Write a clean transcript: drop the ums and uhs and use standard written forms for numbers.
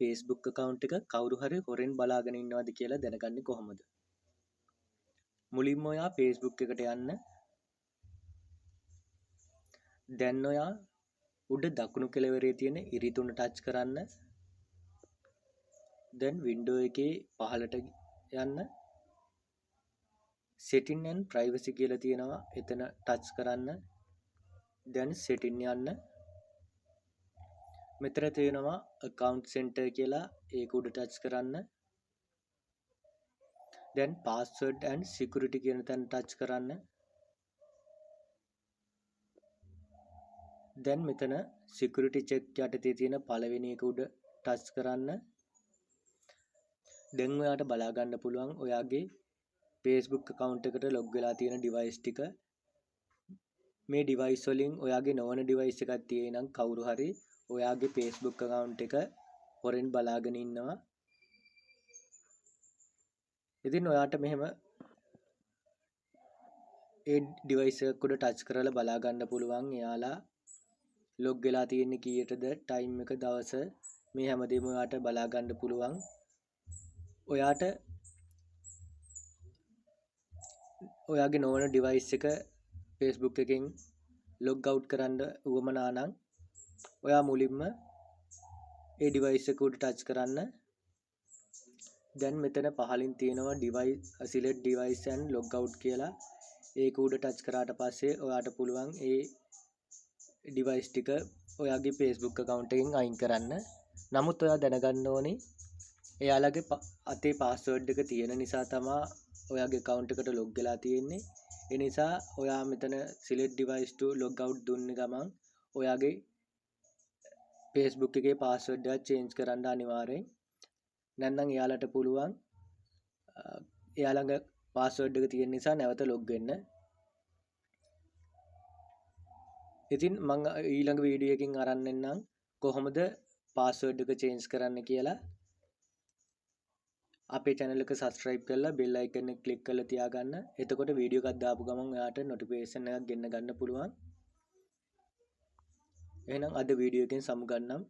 Facebook account එක කවුරු හරි හොරෙන් බලාගෙන ඉන්නවද කියලා දැනගන්නේ කොහොමද? මුලින්ම ඔයා Facebook එකට යන්න. දැන් ඔයා උඩ දකුණු කෙළවරේ තියෙන ඉරිතුන ටච් කරන්න. දැන් window එකේ පහළට යන්න. setting and privacy කියලා තියෙනවා. එතන ටච් කරන්න. දැන් setting යන්න. මෙතන තියෙනවා account center කියලා. ඒක උඩ ටච් කරන්න. දැන් password and security කියන තැන ටච් කරන්න. දැන් මෙතන security check යටතේ තියෙන පළවෙනි එක උඩ ටච් කරන්න. දැන් ඔයාට බලා ගන්න පුළුවන් ඔයාගේ Facebook account එකට log වෙලා තියෙන device ටික. මේ device වලින් ඔයාගේ නොවන device එකක් තියෙයි නම් කවුරු හරි ඔයාගේ Facebook account එක හොරෙන් බලාගෙන ඉන්නවා. ඉතින් ඔයාට මෙහෙම ඒ device එක උඩ ටච් කරලා බලා ගන්න පුළුවන් එයාලා log වෙලා තියෙන්නේ කීයටද, time එක, දවස, මේ හැමදේම ඔයාට බලා ගන්න පුළුවන්. ඔයාට ඔයාගේ නොවන device එක Facebook එකෙන් log out කරන්න උවමනා නම් ඔයා මුලින්ම ඒ device එක උඩ ටච් කරන්න. දැන් මෙතන පහලින් තියෙනවා device select device and log out කියලා. ඒක උඩ ටච් කරාට පස්සේ ඔයාට පුළුවන් ඒ device ටික ඔයාගේ Facebook account එකෙන් අයින් කරන්න. නමුත් ඔයා දැනගන්න ඕනේ එයාලගේ අතේ password එක තියෙන නිසා තමයි ඔයාගේ account එකට log වෙලා තියෙන්නේ. ඒ නිසා ඔයා මෙතන select device to log out දුන්න ගමන් ඔයාගේ Facebook එකේ password එක change කරන්න අනිවාර්යෙන්. නැත්නම් එයාලට පුළුවන් එයාලගේ password එක තියෙන නිසා නැවත log වෙන්න. ඉතින් මම ඊළඟ වීඩියෝ එකකින් අරන් එන්නම් කොහොමද password එක change කරන්න කියලා. අපේ channel එක subscribe කරලා bell icon එක click කරලා තියාගන්න. එතකොට වීඩියෝ එකක් දාපු ගමන් ඔයාට notification එකක් ගෙන්න ගන්න පුළුවන්. එහෙනම් අද වීඩියෝ එකෙන් සමුගන්නම්.